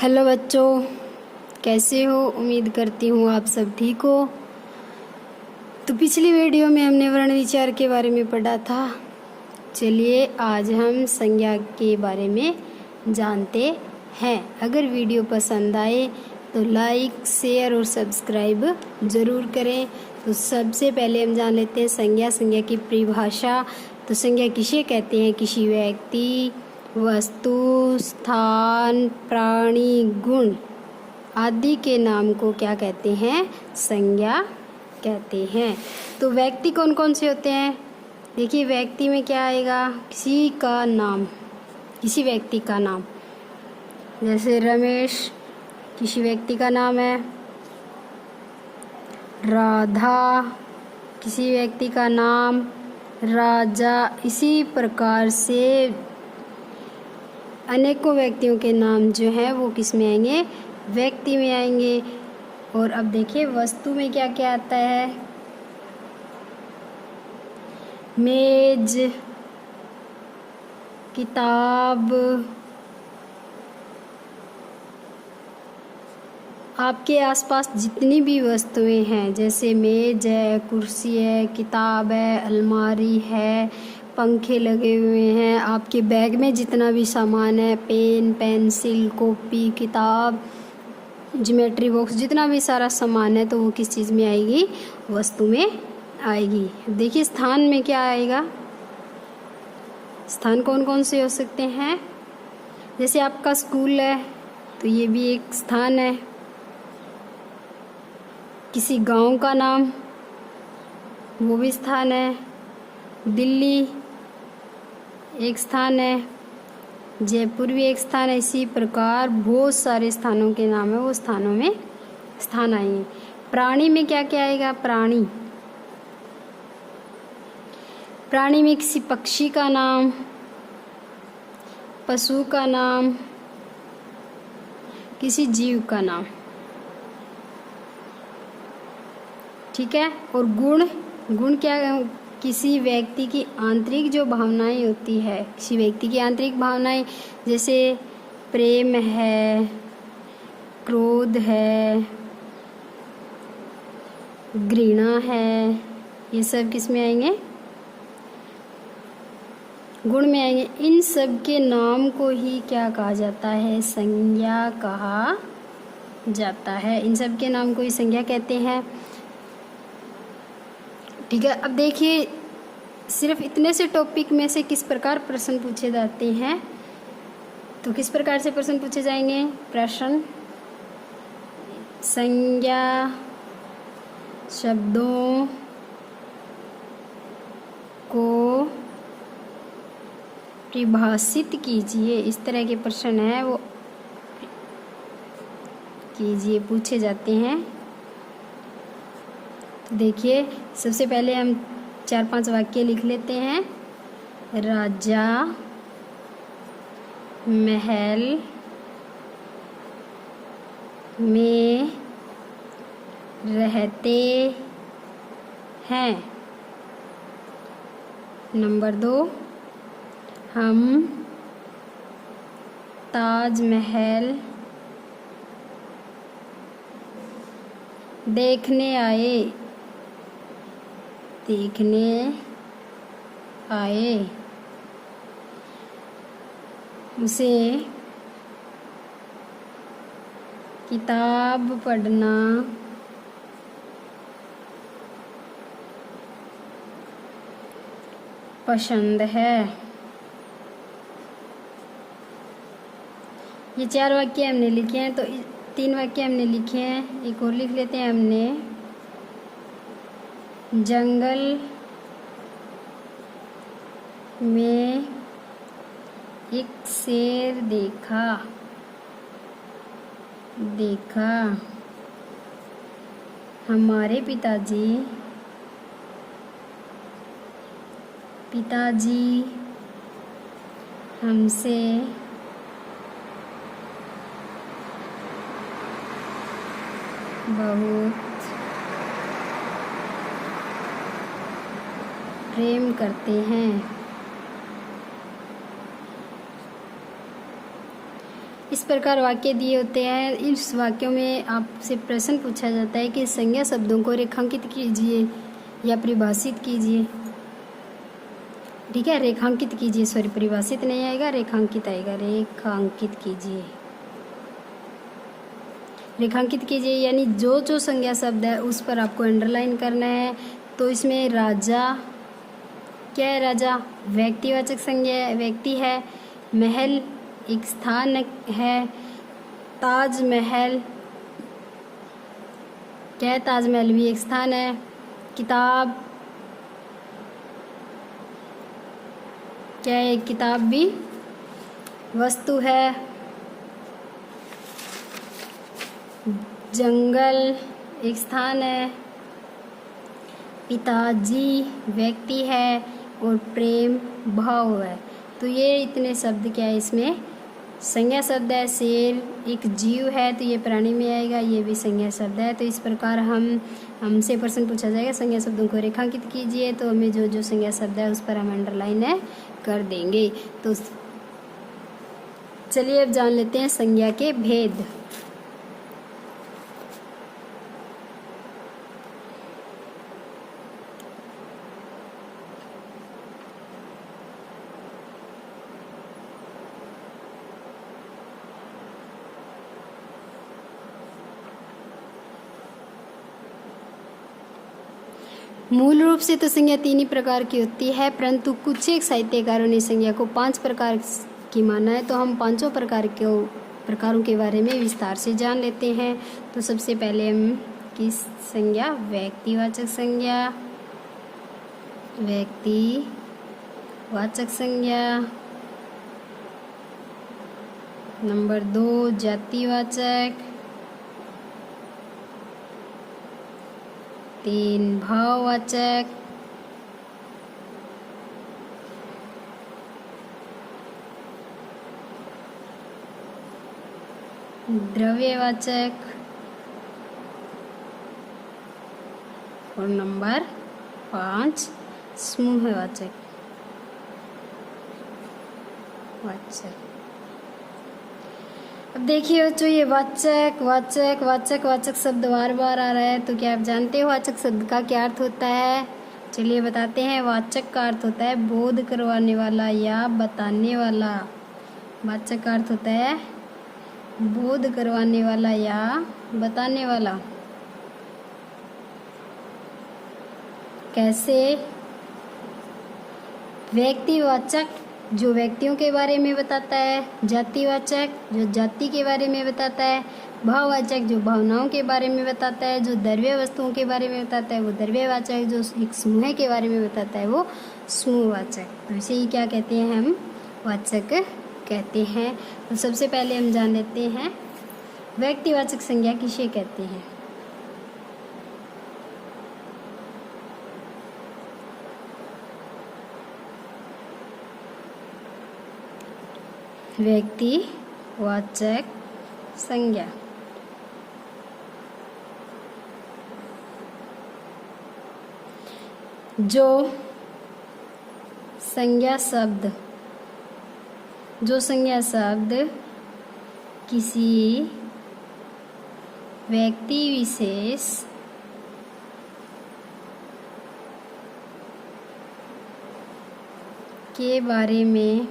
Hello बच्चों, कैसे हो? उम्मीद करती हूँ आप सब ठीक हो। तो पिछली वीडियो में हमने वर्ण विचार के बारे में पढ़ा था। चलिए आज हम संज्ञा के बारे में जानते हैं। अगर वीडियो पसंद आए तो लाइक, शेयर और सब्सक्राइब ज़रूर करें। तो सबसे पहले हम जान लेते हैं संज्ञा की परिभाषा। तो संज्ञा किसे कहते हैं? किसी व्यक्ति, वस्तु, स्थान, प्राणी, गुण आदि के नाम को क्या कहते हैं? संज्ञा कहते हैं। तो व्यक्ति कौन कौन से होते हैं? देखिए, व्यक्ति में क्या आएगा? किसी का नाम, किसी व्यक्ति का नाम। जैसे रमेश किसी व्यक्ति का नाम है। राधा किसी व्यक्ति का नाम। राजा, इसी प्रकार से अनेकों व्यक्तियों के नाम जो हैं वो किस में आएंगे? व्यक्ति में आएंगे। और अब देखिए वस्तु में क्या क्या आता है? मेज, किताब, आपके आसपास जितनी भी वस्तुएं हैं, जैसे मेज है, कुर्सी है, किताब है, अलमारी है, पंखे लगे हुए हैं, आपके बैग में जितना भी सामान है, पेन, पेंसिल, कॉपी, किताब, ज्योमेट्री बॉक्स, जितना भी सारा सामान है, तो वो किस चीज़ में आएगी? वस्तु में आएगी। देखिए स्थान में क्या आएगा? स्थान कौन कौन से हो सकते हैं? जैसे आपका स्कूल है तो ये भी एक स्थान है। किसी गांव का नाम, वो भी स्थान है। दिल्ली एक स्थान है, जयपुर भी एक स्थान है। इसी प्रकार बहुत सारे स्थानों के नाम है, वो स्थानों में स्थान आएंगे। प्राणी में क्या क्या आएगा? प्राणी में किसी पक्षी का नाम, पशु का नाम, किसी जीव का नाम, ठीक है। और गुण क्या? किसी व्यक्ति की आंतरिक जो भावनाएं होती है, किसी व्यक्ति की आंतरिक भावनाएं, जैसे प्रेम है, क्रोध है, घृणा है, ये सब किस में आएंगे? गुण में आएंगे। इन सब के नाम को ही क्या कहा जाता है? संज्ञा कहा जाता है। इन सब के नाम को ही संज्ञा कहते हैं, ठीक है। अब देखिए सिर्फ इतने से टॉपिक में से किस प्रकार प्रश्न पूछे जाते हैं। तो किस प्रकार से प्रश्न पूछे जाएंगे? प्रश्न संज्ञा शब्दों को परिभाषित कीजिए, इस तरह के प्रश्न है वो कीजिए, पूछे जाते हैं। तो देखिए सबसे पहले हम 4-5 वाक्य लिख लेते हैं। राजा महल में रहते हैं। नंबर 2, हम ताजमहल देखने आए। उसे किताब पढ़ना पसंद है। ये 4 वाक्य हमने लिखे हैं। तो 3 वाक्य हमने लिखे हैं, एक और लिख लेते हैं हमने। जंगल में एक शेर देखा। हमारे पिताजी हमसे बहुत प्रेम करते हैं। इस प्रकार वाक्य दिए होते हैं। इस वाक्यों में आपसे प्रश्न पूछा जाता है कि संज्ञा शब्दों को रेखांकित कीजिए या परिभाषित कीजिए। ठीक है, रेखांकित कीजिए, सॉरी परिभाषित नहीं आएगा, रेखांकित आएगा। रेखांकित कीजिए, रेखांकित कीजिए यानी जो जो संज्ञा शब्द है उस पर आपको अंडरलाइन करना है। तो इसमें राजा क्या है? राजा व्यक्तिवाचक संज्ञा व्यक्ति है। महल एक स्थान है। ताजमहल क्या है? ताजमहल भी एक स्थान है। किताब क्या है? किताब भी वस्तु है। जंगल एक स्थान है। पिताजी व्यक्ति है और प्रेम भाव है। तो ये इतने शब्द क्या है? इसमें संज्ञा शब्द है। शेर एक जीव है तो ये प्राणी में आएगा, ये भी संज्ञा शब्द है। तो इस प्रकार हमसे प्रश्न पूछा जाएगा संज्ञा शब्दों को रेखांकित कीजिए, तो हमें जो जो संज्ञा शब्द है उस पर हम अंडरलाइन कर देंगे। तो चलिए अब जान लेते हैं संज्ञा के भेद। मूल रूप से तो संज्ञा 3 ही प्रकार की होती है, परंतु कुछ एक साहित्यकारों ने संज्ञा को 5 प्रकार की माना है। तो हम पांचों प्रकारों के बारे में विस्तार से जान लेते हैं। तो सबसे पहले हम किस संज्ञा? व्यक्तिवाचक संज्ञा, व्यक्तिवाचक संज्ञा। नंबर 2 जातिवाचक। 3 भाववाचक। 4 द्रव्यवाचक और नंबर 5 समूहवाचक। अब देखिए बच्चों, ये वाचक वाचक वाचक वाचक शब्द बार बार आ रहा है, तो क्या आप जानते हो वाचक शब्द का क्या अर्थ होता है? चलिए बताते हैं। वाचक का अर्थ होता है बोध करवाने वाला या बताने वाला। वाचक का अर्थ होता है बोध करवाने वाला या बताने वाला। कैसे? व्यक्तिवाचक जो व्यक्तियों के बारे में बताता है, जातिवाचक जो जाति के बारे में बताता है, भाववाचक जो भावनाओं के बारे में बताता है, जो द्रव्य वस्तुओं के बारे में बताता है वो द्रव्यवाचक, जो एक समूह के बारे में बताता है वो समूहवाचक। तो इसे ही क्या कहते हैं? हम वाचक कहते हैं। तो सबसे पहले हम जान लेते हैं व्यक्तिवाचक संज्ञा किसे कहते हैं। व्यक्तिवाचक संज्ञा जो संज्ञा शब्द किसी व्यक्ति विशेष के बारे में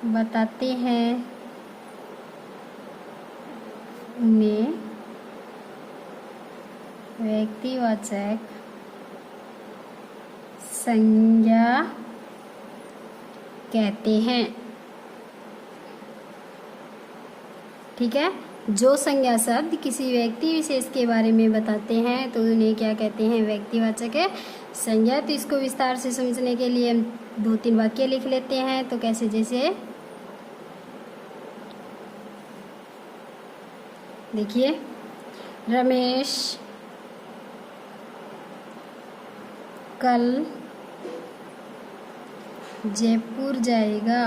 बताते हैं उन्हें व्यक्तिवाचक संज्ञा कहते हैं। ठीक है, जो संज्ञा शब्द किसी व्यक्ति विशेष के बारे में बताते हैं तो उन्हें क्या कहते हैं? व्यक्तिवाचक संज्ञा। तो इसको विस्तार से समझने के लिए हम 2-3 वाक्य लिख लेते हैं। तो कैसे? जैसे देखिए, रमेश कल जयपुर जाएगा।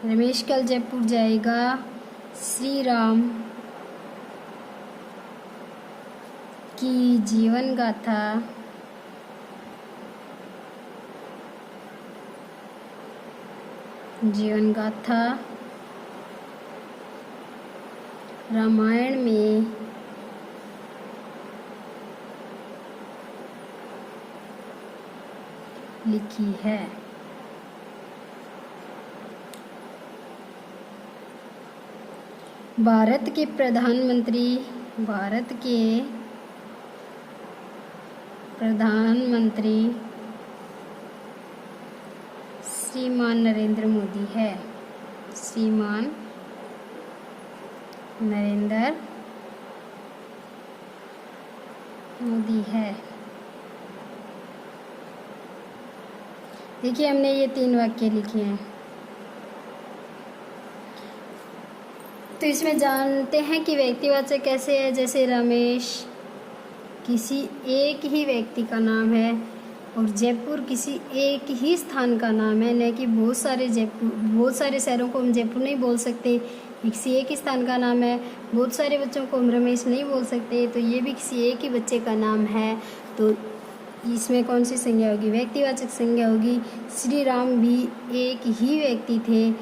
रमेश कल जयपुर जाएगा। श्री राम की जीवन गाथा रामायण में लिखी है। भारत के प्रधानमंत्री श्रीमान नरेंद्र मोदी है। श्रीमान नरेंद्र मोदी है। देखिए हमने ये 3 वाक्य लिखे हैं, तो इसमें जानते हैं कि व्यक्तिवाचक कैसे है। जैसे रमेश किसी एक ही व्यक्ति का नाम है और जयपुर किसी एक ही स्थान का नाम है, न कि बहुत सारे शहरों को हम जयपुर नहीं बोल सकते, किसी एक ही स्थान का नाम है। बहुत सारे बच्चों को हम रमेश नहीं बोल सकते, तो ये भी किसी एक ही बच्चे का नाम है। तो इसमें कौन सी संज्ञा होगी? व्यक्तिवाचक संज्ञा होगी। श्री राम भी एक ही व्यक्ति थे,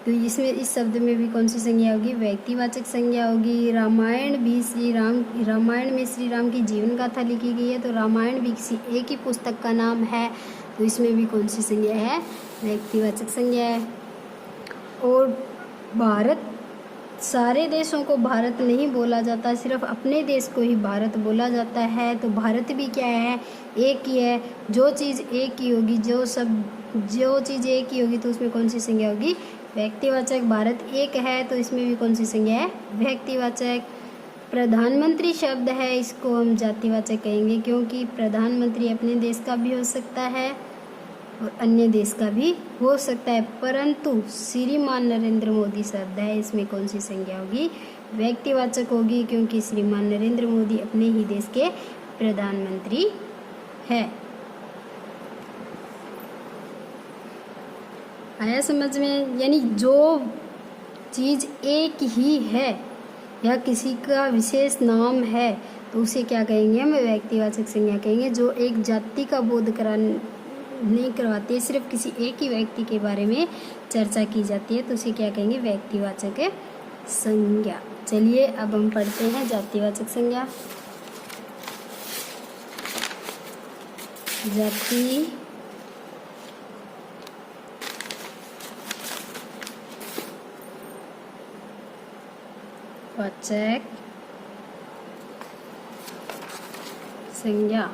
तो इसमें इस शब्द में भी कौन सी संज्ञा होगी? व्यक्तिवाचक संज्ञा होगी। रामायण में श्री राम की जीवन गाथा लिखी गई है, तो रामायण भी किसी एक ही पुस्तक का नाम है, तो इसमें भी कौन सी संज्ञा है? व्यक्तिवाचक संज्ञा है। और भारत, सारे देशों को भारत नहीं बोला जाता, सिर्फ अपने देश को ही भारत बोला जाता है। तो भारत भी क्या है? एक ही है। जो चीज़ एक ही होगी, जो चीज़ एक ही होगी, तो उसमें कौन सी संज्ञा होगी? व्यक्तिवाचक। भारत एक है, तो इसमें भी कौन सी संज्ञा है? व्यक्तिवाचक। प्रधानमंत्री शब्द है, इसको हम जातिवाचक कहेंगे, क्योंकि प्रधानमंत्री अपने देश का भी हो सकता है और अन्य देश का भी हो सकता है, परंतु श्रीमान नरेंद्र मोदी शब्द है, इसमें कौन सी संज्ञा होगी? व्यक्तिवाचक होगी, क्योंकि श्रीमान नरेंद्र मोदी अपने ही देश के प्रधानमंत्री है। आया समझ में? यानी जो चीज़ एक ही है या किसी का विशेष नाम है, तो उसे क्या कहेंगे? हम व्यक्तिवाचक संज्ञा कहेंगे। जो एक जाति का बोध नहीं करवाती, सिर्फ किसी एक ही व्यक्ति के बारे में चर्चा की जाती है, तो उसे क्या कहेंगे? व्यक्तिवाचक संज्ञा। चलिए अब हम पढ़ते हैं जातिवाचक संज्ञा। जाति वाचक संज्ञा।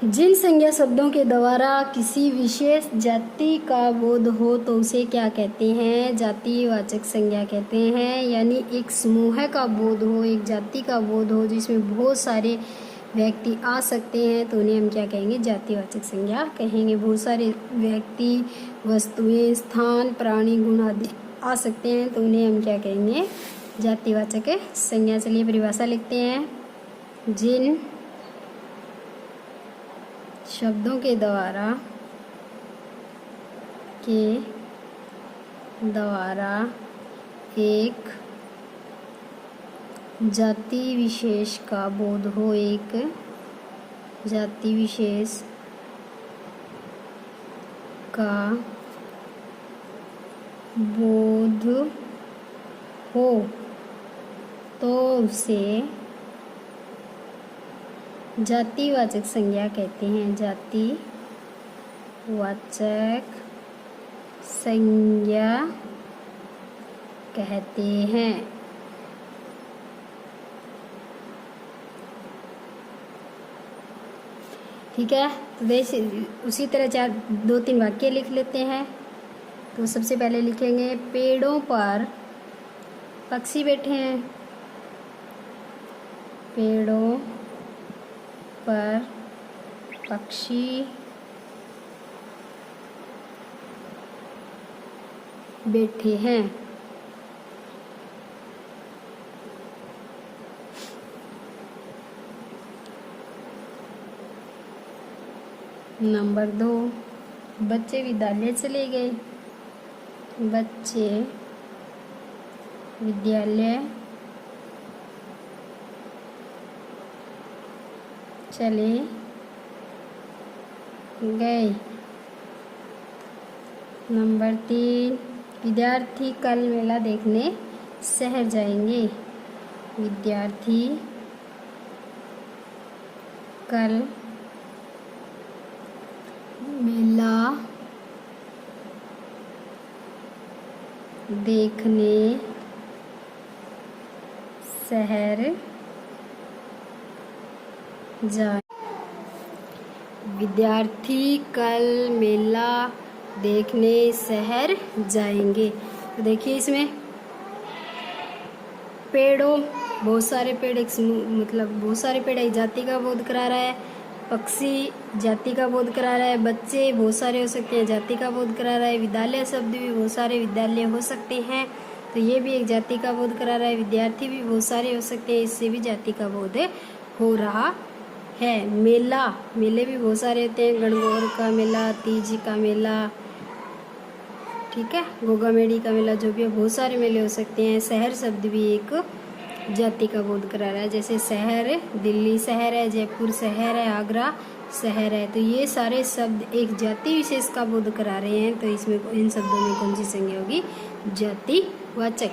जिन संज्ञा शब्दों के द्वारा किसी विशेष जाति का बोध हो, तो उसे क्या कहते हैं? जातिवाचक संज्ञा कहते हैं। यानी एक समूह का बोध हो, एक जाति का बोध हो, जिसमें बहुत सारे व्यक्ति आ सकते हैं, तो उन्हें हम क्या कहेंगे? जातिवाचक संज्ञा कहेंगे। बहुत सारे व्यक्ति, वस्तुएं, स्थान, प्राणी, गुण आदि आ सकते हैं, तो उन्हें हम क्या कहेंगे? जातिवाचक संज्ञा। चलिए परिभाषा लिखते हैं। जिन शब्दों के द्वारा एक जाति विशेष का बोध हो, एक जाति विशेष का बोध हो, तो उसे जातिवाचक संज्ञा कहते हैं। जातिवाचक संज्ञा कहते हैं। ठीक है, तो उसी तरह 2-3 वाक्य लिख लेते हैं। तो सबसे पहले लिखेंगे, पेड़ों पर पक्षी बैठे हैं। पेड़ों पर पक्षी बैठे हैं। नंबर 2, बच्चे विद्यालय चले गए। बच्चे विद्यालय चले गए। नंबर 3, विद्यार्थी कल मेला देखने शहर जाएंगे। विद्यार्थी कल मेला देखने शहर जाए। विद्यार्थी कल मेला देखने शहर जाएंगे। तो देखिए इसमें पेड़ों, बहुत सारे पेड़ एक बहुत सारे पेड़ एक जाति का बोध करा रहा है। पक्षी जाति का बोध करा रहा है। बच्चे बहुत सारे हो सकते हैं, जाति का बोध करा रहा है। विद्यालय शब्द भी बहुत सारे विद्यालय हो सकते हैं, तो ये भी एक जाति का बोध करा रहा है। विद्यार्थी भी बहुत सारे हो सकते हैं, इससे भी जाति का बोध हो रहा है। मेला, मेले भी बहुत सारे होते हैं। गणगौर का मेला, तीज का मेला, ठीक है, गोगामेड़ी का मेला, जो भी है, बहुत सारे मेले हो सकते हैं। शहर शब्द भी एक जाति का बोध करा रहा है। जैसे शहर, दिल्ली शहर है, जयपुर शहर है, आगरा शहर है, तो ये सारे शब्द एक जाति विशेष का बोध करा रहे हैं। तो इसमें इन शब्दों में कौन सी संज्ञा होगी? जातिवाचक।